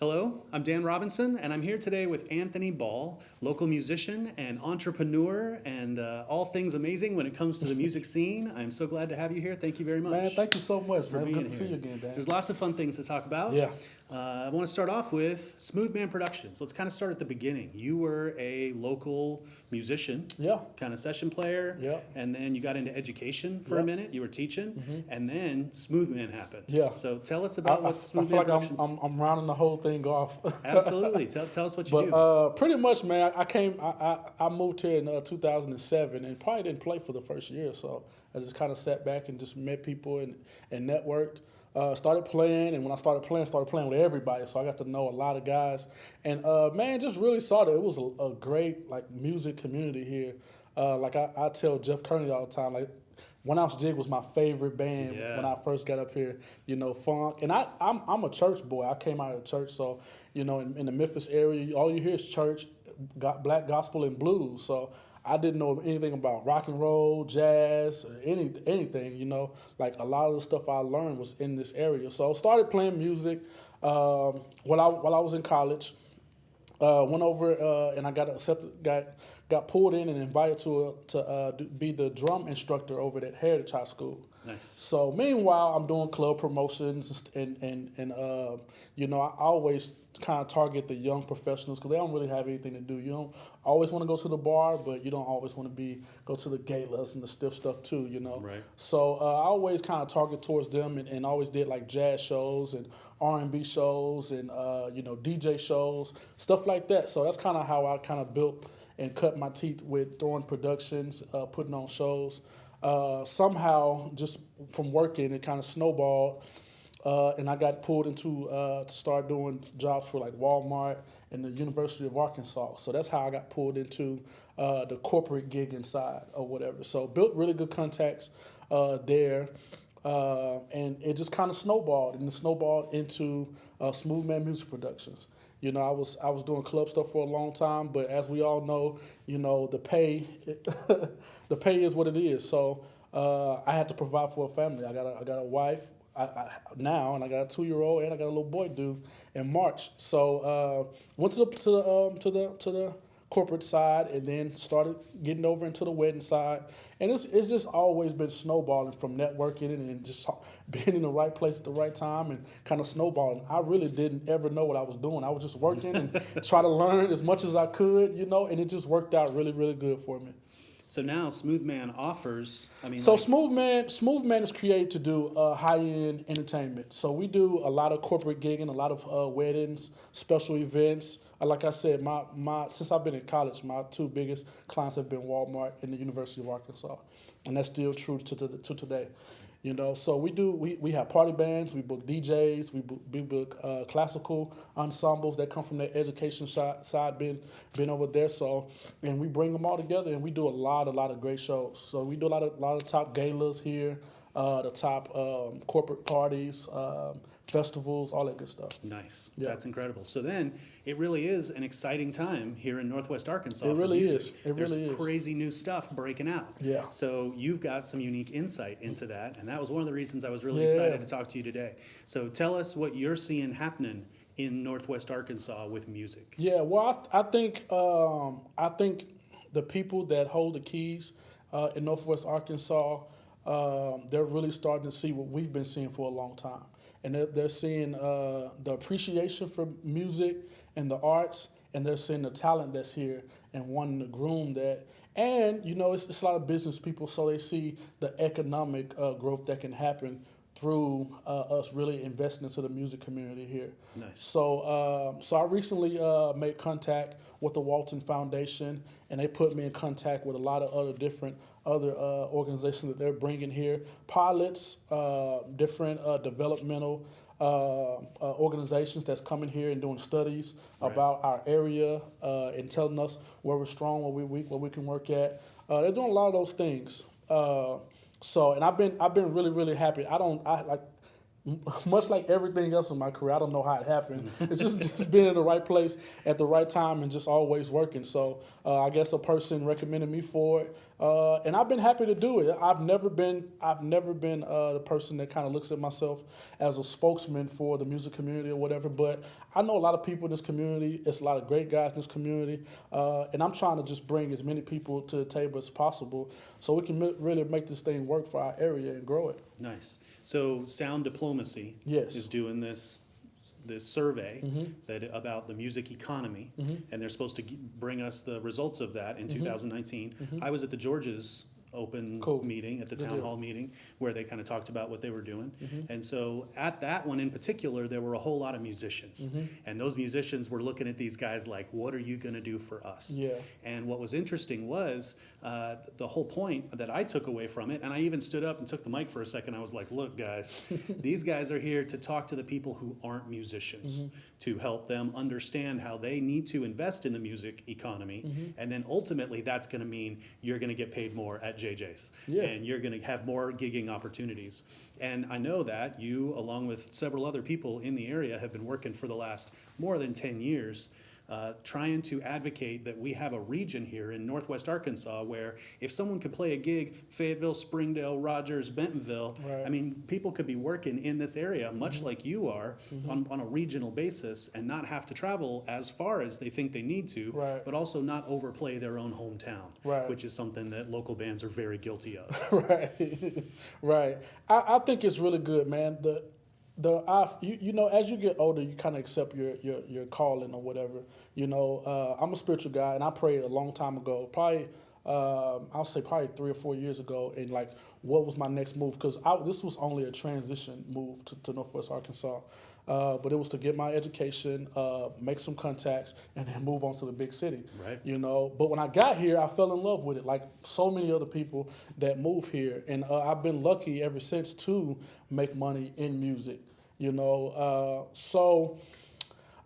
Hello, I'm Dan Robinson, and I'm here today with Anthony Ball, local musician and entrepreneur, and all things amazing when it comes to the music scene. I'm so glad to have you here. Thank you very much. Man, thank you so much, for man. It's being good to here. see you again, Dan. There's lots of fun things to talk about. Yeah. I want to start off with Smooth Man Productions. Let's kind of start at the beginning. You were a local musician, Yeah. kind of session player, Yeah. and then you got into education for a Yeah. minute. You were teaching, and then Smooth Man happened. Yeah. So tell us I, about I, what I Smooth feel Man like Productions. I'm rounding the whole thing off. Absolutely. Tell us what you do. But pretty much, man, I moved here in 2007 and probably didn't play for the first year. So I just kind of sat back and just met people and networked. Started playing, and when I started playing with everybody. So I got to know a lot of guys, and man, just really started. It was a great like music community here. Like I tell Jeff Kearney all the time, like One Ounce Jig was my favorite band Yeah. when I first got up here. You know, funk, and I'm a church boy. I came out of church, so you know, in the Memphis area, all you hear is church, black gospel and blues. So I didn't know anything about rock and roll, jazz, anything. You know, like a lot of the stuff I learned was in this area. So I started playing music while I was in college. Went over and I got accepted, got pulled in and invited to be the drum instructor over at Heritage High School. Nice. So meanwhile, I'm doing club promotions and you know, I always kind of target the young professionals because they don't really have anything to do. You don't always want to go to the bar, but you don't always want to go to the galas and the stiff stuff too. You know. Right. So I always kind of target towards them and always did like jazz shows and R&B shows and you know, DJ shows, stuff like that. So that's kind of how I kind of built and cut my teeth with throwing productions, putting on shows. Somehow, just from working, it kind of snowballed, and I got pulled into to start doing jobs for like Walmart and the University of Arkansas. So that's how I got pulled into the corporate gigging side or whatever. So built really good contacts there. And it just kind of snowballed, and it snowballed into Smooth Man Music Productions. You know, I was doing club stuff for a long time, but as we all know, you know, the pay the pay is what it is. So I had to provide for a family. I got a wife now, and I got a 2-year-old, and I got a little boy due in March. So went to the corporate side, and then started getting over into the wedding side. And it's just always been snowballing from networking and just being in the right place at the right time and kind of snowballing. I really didn't ever know what I was doing. I was just working and try to learn as much as I could, you know, and it just worked out really, really good for me. So now Smooth Man offers, So Smooth Man is created to do high-end entertainment. So we do a lot of corporate gigging, a lot of weddings, special events. Like I said, since I've been in college, my two biggest clients have been Walmart and the University of Arkansas, and that's still true to today. You know, so we have party bands, we book DJs, we book classical ensembles that come from the education side, been over there. So, and we bring them all together, and we do a lot of great shows. So we do a lot of top galas here, the top corporate parties, festivals, all that good stuff. Nice. Yeah. That's incredible. So then it really is an exciting time here in Northwest Arkansas. It for really music. is. It There's really is. crazy new stuff breaking out. Yeah. So you've got some unique insight into that, and that was one of the reasons I was really Yeah. excited to talk to you today. So tell us what you're seeing happening in Northwest Arkansas with music. Yeah, well, I think the people that hold the keys in Northwest Arkansas, they're really starting to see what we've been seeing for a long time, and they're seeing the appreciation for music and the arts, and they're seeing the talent that's here and wanting to groom that. And you know, it's a lot of business people, so they see the economic growth that can happen through us really investing into the music community here. Nice. So I recently made contact with the Walton Foundation, and they put me in contact with a lot of other different organizations that they're bringing here, pilots, different developmental organizations that's coming here and doing studies Right. about our area and telling us where we're strong, where we're weak, what we can work at. They're doing a lot of those things. So, and I've been really, really happy. Much like everything else in my career, I don't know how it happened. It's just being in the right place at the right time and just always working. So I guess a person recommended me for it. And I've been happy to do it. I've never been the person that kind of looks at myself as a spokesman for the music community or whatever. But I know a lot of people in this community. It's a lot of great guys in this community, and I'm trying to just bring as many people to the table as possible, so we can really make this thing work for our area and grow it. Nice. So Sound Diplomacy Yes. is doing this survey that about the music economy, and they're supposed to bring us the results of that in 2019. I was at the George's open Cool. meeting, at the Good town deal. hall meeting, where they kind of talked about what they were doing. And so at that one in particular, there were a whole lot of musicians. And those musicians were looking at these guys like, what are you going to do for us? Yeah. And what was interesting was the whole point that I took away from it, and I even stood up and took the mic for a second. I was like, look, guys, these guys are here to talk to the people who aren't musicians, to help them understand how they need to invest in the music economy. And then ultimately, that's going to mean you're going to get paid more at JJ's. Yeah. And you're going to have more gigging opportunities. And I know that you, along with several other people in the area, have been working for the last more than 10 years trying to advocate that we have a region here in Northwest Arkansas where if someone could play a gig, Fayetteville, Springdale, Rogers, Bentonville, Right. I mean, people could be working in this area, much like you are, on a regional basis and not have to travel as far as they think they need to, Right. but also not overplay their own hometown, Right. which is something that local bands are very guilty of. Right, right. I think it's really good, man. You know, as you get older, you kind of accept your calling or whatever. You know, I'm a spiritual guy, and I prayed a long time ago, probably I'll say probably 3 or 4 years ago, and like, what was my next move? Because this was only a transition move to Northwest Arkansas, but it was to get my education, make some contacts, and then move on to the big city. Right. You know, but when I got here, I fell in love with it, like so many other people that move here, and I've been lucky ever since to make money in music. You know, so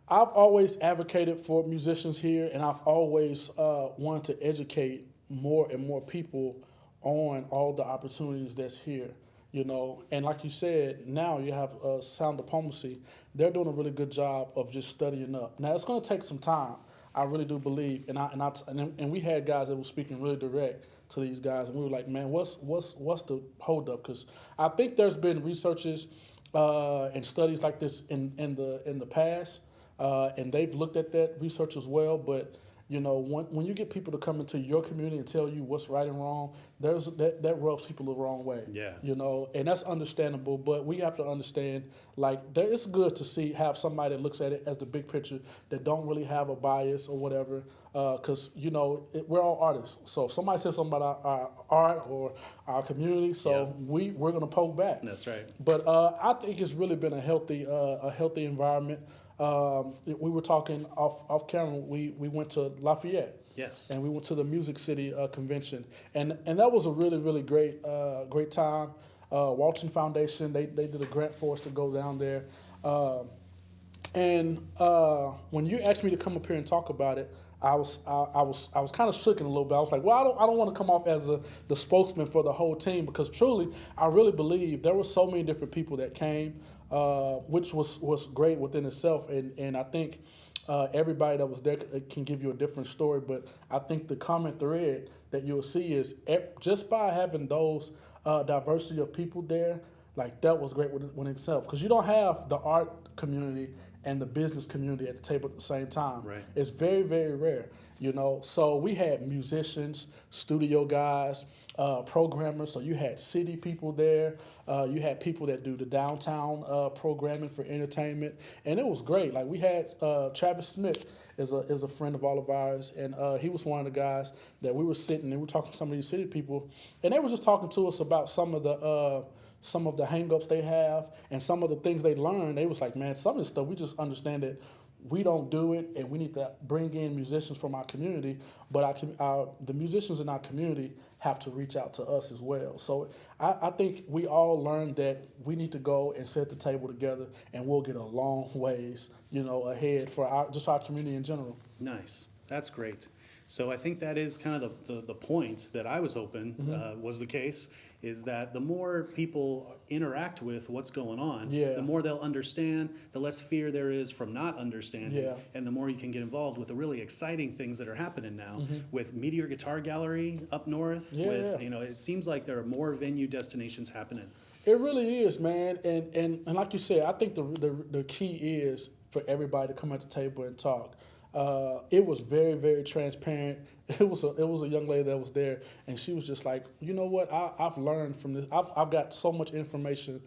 I've always advocated for musicians here, and I've always wanted to educate more and more people on all the opportunities that's here. You know, and like you said, now you have Sound Diplomacy. They're doing a really good job of just studying up. Now it's going to take some time. I really do believe, and we had guys that were speaking really direct to these guys, and we were like, man, what's the holdup? Because I think there's been researches and studies like this in the past, and they've looked at that research as well. But you know, when you get people to come into your community and tell you what's right and wrong, that rubs people the wrong way. Yeah. You know, and that's understandable. But we have to understand, like, it's good to have somebody that looks at it as the big picture, that don't really have a bias or whatever. Because you know, we're all artists. So if somebody says something about our art or our community, so we're gonna poke back. That's right. But I think it's really been a healthy environment. We were talking off camera. We went to Lafayette. Yes. And we went to the Music City convention, and that was a really, really great time. Walton Foundation, they did a grant for us to go down there, and when you asked me to come up here and talk about it, I was kind of shooken a little bit. I was like, well, I don't want to come off as the spokesman for the whole team, because truly, I really believe there were so many different people that came, which was great within itself, and I think everybody that was there can give you a different story. But I think the common thread that you'll see is just by having those diversity of people there, like that was great within itself, because you don't have the art community and the business community at the table at the same time. Right. It's very, very rare, you know. So we had musicians, studio guys, programmers. So you had city people there. You had people that do the downtown programming for entertainment, and it was great. Like we had Travis Smith is a friend of all of ours, and he was one of the guys that we were sitting and we were talking to some of these city people, and they were just talking to us about some of the hang-ups they have and some of the things they learned. They was like, man, some of this stuff, we just understand that we don't do it, and we need to bring in musicians from our community, but the musicians in our community have to reach out to us as well. So I think we all learned that we need to go and sit at the table together, and we'll get a long ways, you know, ahead for our community in general. Nice. That's great. So I think that is kind of the point that I was hoping was the case, is that the more people interact with what's going on, Yeah. the more they'll understand, the less fear there is from not understanding, Yeah. and the more you can get involved with the really exciting things that are happening now with Meteor Guitar Gallery up north. Yeah, with yeah. you know, it seems like there are more venue destinations happening. It really is, man. And like you said, I think the key is for everybody to come at the table and talk. It was very, very transparent. It was a young lady that was there, and she was just like, you know what? I've learned from this. I've got so much information,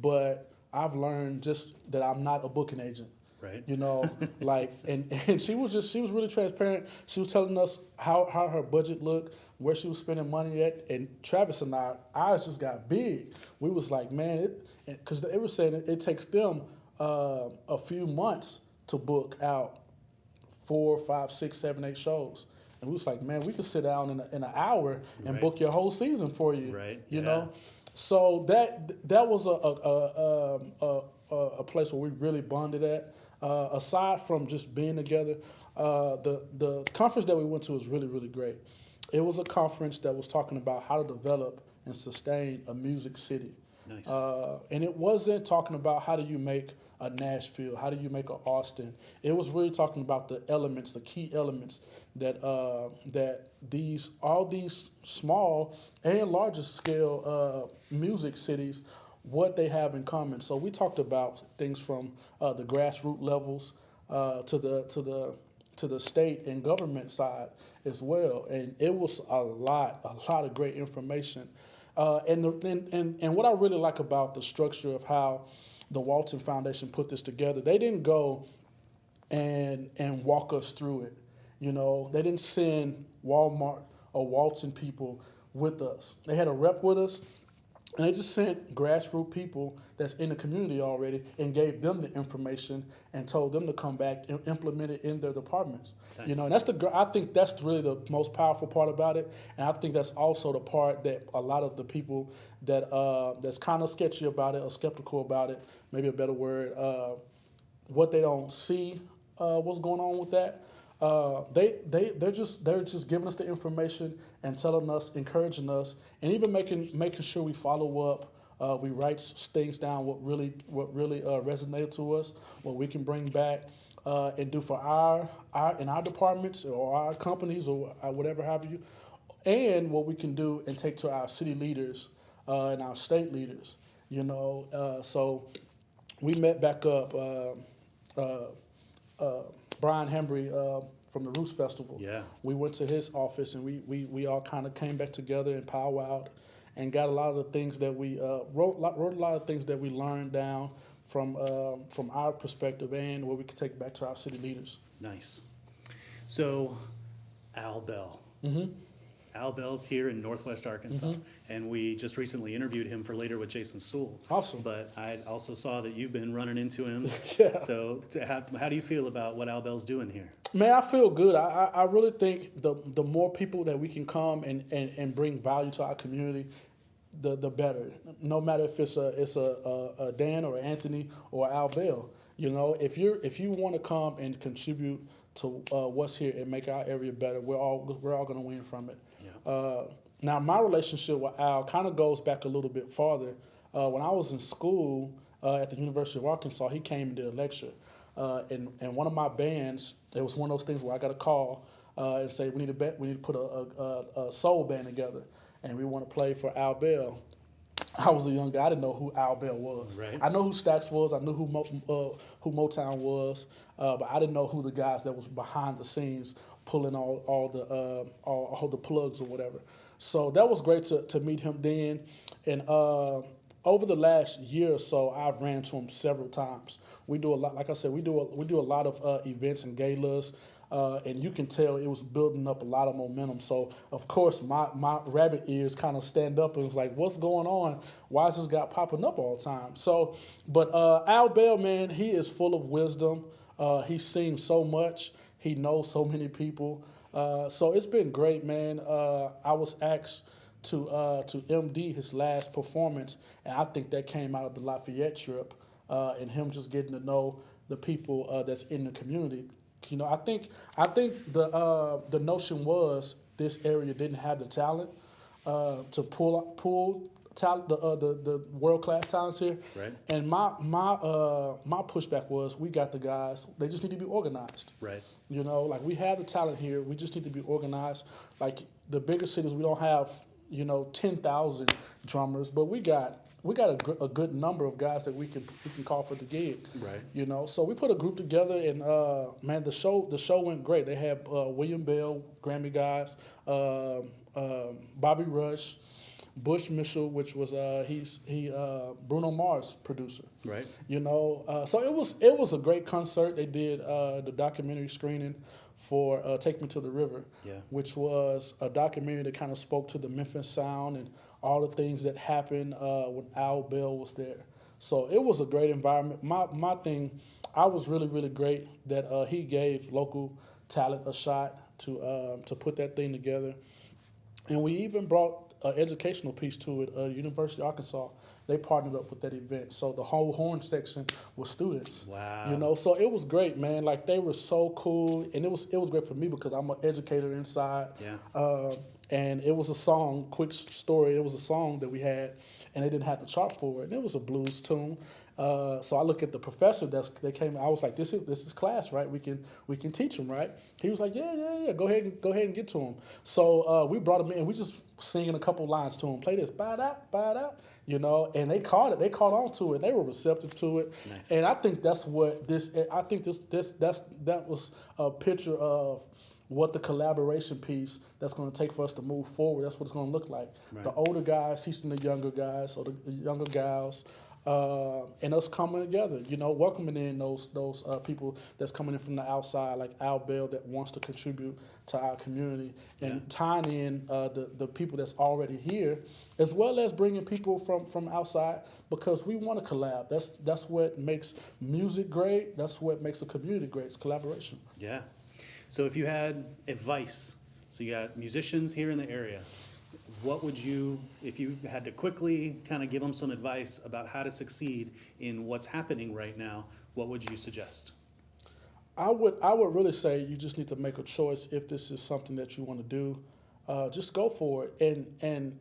but I've learned just that I'm not a booking agent. Right. You know, like, and she was really transparent. She was telling us how her budget looked, where she was spending money at, and Travis and I, eyes just got big. We was like, man, because they were saying it takes them a few months to book out 4, 5, 6, 7, 8 shows. And we was like, man, we could sit down in an hour and Right. book your whole season for you. Right, You yeah. know, so that was a place where we really bonded at. Aside from just being together, the conference that we went to was really, really great. It was a conference that was talking about how to develop and sustain a music city. Nice. And it wasn't talking about how do you make a Nashville, how do you make a Austin. It was really talking about the elements, the key elements that all these small and larger scale music cities, what they have in common. So we talked about things from the grassroots levels to the state and government side as well, and it was a lot of great information. And what I really like about the structure of how the Walton Foundation put this together, they didn't go and walk us through it. You know, they didn't send Walmart or Walton people with us. They had a rep with us, and they just sent grassroots people that's in the community already and gave them the information and told them to come back and implement it in their departments. Nice. You know, and I think that's really the most powerful part about it. And I think that's also the part that a lot of the people that's kind of sketchy about it or skeptical about it, maybe a better word, what they don't see what's going on with that. They're just giving us the information and telling us, encouraging us, and even making sure we follow up. We write things down what really resonated to us, what we can bring back and do for our departments or our companies or whatever have you, and what we can do and take to our city leaders and our state leaders. You know, so we met back up. Brian Hembry from the Roots Festival. Yeah. We went to his office and we all kind of came back together and powwowed and got a lot of the things that we wrote a lot of things that we learned down from our perspective and what we could take back to our city leaders. Nice. So, Al Bell. Al Bell's here in Northwest Arkansas, and we just recently interviewed him for Later with Jason Sewell. Awesome. But I also saw that you've been running into him. Yeah. So, how do you feel about what Al Bell's doing here? Man, I feel good. I really think the more people that we can come and bring value to our community, the better. No matter if it's a Dan or Anthony or Al Bell. You know, if you want to come and contribute to what's here and make our area better, we're all going to win from it. Yeah. Now, my relationship with Al kind of goes back a little bit farther. When I was in school at the University of Arkansas, he came and did a lecture. And one of my bands, it was one of those things where I got a call and say, we need to put a soul band together, and we want to play for Al Bell. I was a young guy. I didn't know who Al Bell was. Right. I know who Stax was. I knew who Motown was, but I didn't know who the guys that was behind the scenes pulling all the plugs or whatever. So that was great to meet him then. And over the last year or so, I've ran into him several times. We do a lot. Like I said, we do a lot of events and galas. And you can tell it was building up a lot of momentum. So, of course, my rabbit ears kind of stand up and was like, what's going on? Why is this guy popping up all the time? So, but Al Bell, man, he is full of wisdom. He's seen so much. He knows so many people. So it's been great, man. I was asked to MD his last performance, and I think that came out of the Lafayette trip and him just getting to know the people that's in the community. You know, I think the notion was this area didn't have the talent to pull talent, the world class talents here. Right. And my pushback was, we got the guys. They just need to be organized. Right. You know, like, we have the talent here. We just need to be organized. Like, the bigger cities, we don't have 10,000 drummers, but we got a good number of guys that we can call for the gig. Right. You know, so we put a group together, and man, the show went great. They had William Bell, Grammy guys, Bobby Rush, Bush Mitchell, which was Bruno Mars producer. Right. You know, so it was a great concert. They did the documentary screening for Take Me to the River, Yeah. which was a documentary that kind of spoke to the Memphis sound and all the things that happened when Al Bell was there. So it was a great environment. My thing, I was really, really great that he gave local talent a shot to put that thing together. And we even brought an educational piece to it. University of Arkansas, they partnered up with that event. So the whole horn section was students. Wow. You know, so it was great, man. Like, they were so cool. And it was great for me because I'm an educator inside. Yeah. And it was a song, quick story, it was a song that we had, and they didn't have to chart for it. And it was a blues tune. So I look at the professor they came. I was like, this is class, right? We can teach them, right? He was like, yeah. Go ahead and get to him. So we brought him in. We just singing a couple lines to him. Play this, ba da, you know. And they caught it. They caught on to it. They were receptive to it. Nice. And I think that's what this. I think that was a picture of what the collaboration piece that's going to take for us to move forward. That's what it's going to look like. Right. The older guys teaching the younger guys or the younger gals. And us coming together, you know, welcoming in those people that's coming in from the outside, like Al Bell, that wants to contribute to our community, and tying in the people that's already here, as well as bringing people from outside, because we want to collab. That's what makes music great. That's what makes a community great. It's collaboration. Yeah. So if you had advice, so you got musicians here in the area, what would you, if you had to quickly kind of give them some advice about how to succeed in what's happening right now, what would you suggest? I would really say you just need to make a choice if this is something that you want to do. Just go for it. And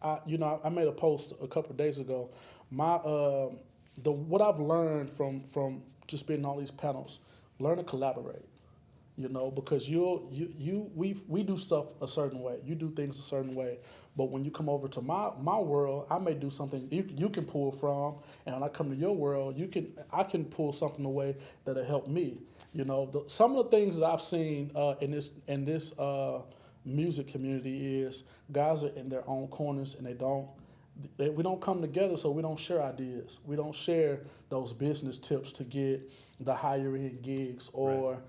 I made a post a couple of days ago. What I've learned from just being on all these panels, learn to collaborate. You know, because we do stuff a certain way. You do things a certain way. But when you come over to my world, I may do something you can pull from, and when I come to your world, I can pull something away that'll help me. You know, some of the things that I've seen in this music community is guys are in their own corners, and we don't come together, so we don't share ideas. We don't share those business tips to get the higher end gigs or. Right.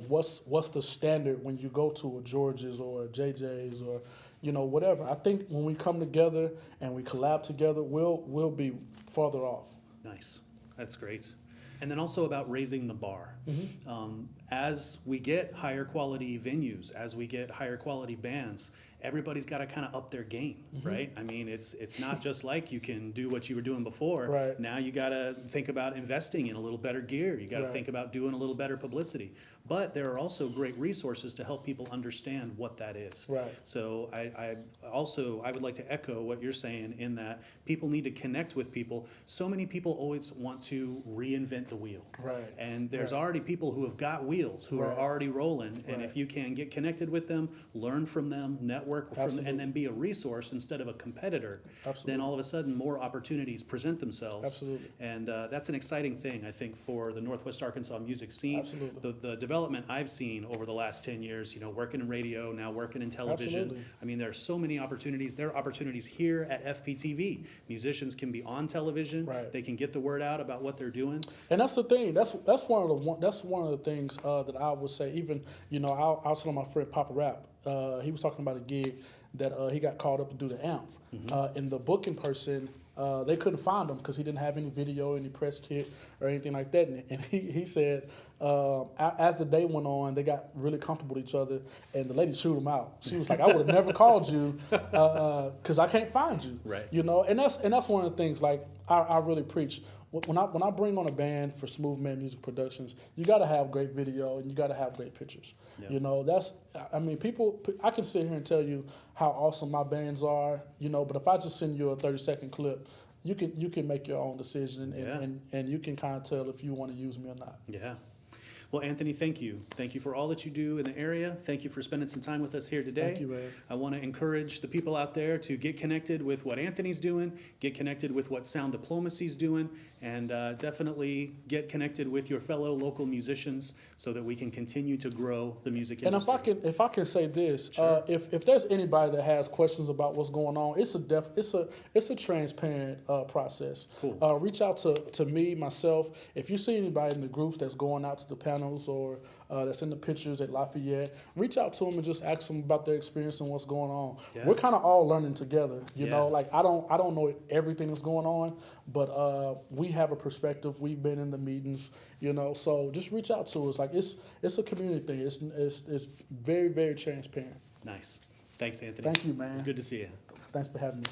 What's the standard when you go to a George's or a JJ's or, you know, whatever. I think when we come together and we collab together, we'll be farther off. Nice. That's great. And then also about raising the bar. Mm-hmm. As we get higher quality venues, as we get higher quality bands, everybody's got to kind of up their game, Mm-hmm. right? I mean, it's not just like you can do what you were doing before. Right. Now you got to think about investing in a little better gear. You got to Right. think about doing a little better publicity. But there are also great resources to help people understand what that is. Right. So I would like to echo what you're saying in that people need to connect with people. So many people always want to reinvent the wheel. Right. And there's Right. already people who have got wheels, who are Right. already rolling. And Right. if you can get connected with them, learn from them, network from them, Absolutely. and then be a resource instead of a competitor, Absolutely. then all of a sudden more opportunities present themselves. Absolutely. And that's an exciting thing, I think, for the Northwest Arkansas music scene. Absolutely. The development I've seen over the last 10 years, you know, working in radio, now working in television. Absolutely. I mean, there are so many opportunities. There are opportunities here at FPTV. Musicians can be on television. Right. They can get the word out about what they're doing. And that's the thing. That's one of the things that I would say. Even, you know, I was telling my friend Papa Rap. He was talking about a gig that he got called up to do the amp. Mm-hmm. And the booking person, they couldn't find him because he didn't have any video, any press kit, or anything like that. And he said, as the day went on, they got really comfortable with each other, and the lady chewed him out. She was like, "I would have never called you because I can't find you." Right. You know, and that's one of the things. Like I really preach. when I bring on a band for Smooth Man Music Productions, you got to have great video and you got to have great pictures. Yeah. You know, I mean, I can sit here and tell you how awesome my bands are, you know, but if I just send you a 30-second clip, you can make your own decision and you can kind of tell if you want to use me or not. Yeah. Well, Anthony, thank you. Thank you for all that you do in the area. Thank you for spending some time with us here today. Thank you, Ray. I want to encourage the people out there to get connected with what Anthony's doing, get connected with what Sound Diplomacy's doing, and definitely get connected with your fellow local musicians so that we can continue to grow the music And industry. if I can say this, Sure. if there's anybody that has questions about what's going on, it's a transparent process. Cool. Reach out to me, myself. If you see anybody in the groups that's going out to the panels or that's in the pictures at Lafayette, reach out to them and just ask them about their experience and what's going on. Yeah. We're kind of all learning together, you Yeah. know. Like I don't know everything that's going on, but we have a perspective. We've been in the meetings, you know. So just reach out to us. Like it's a community thing. It's very, very transparent. Nice. Thanks, Anthony. Thank you, man. It's good to see you. Thanks for having me.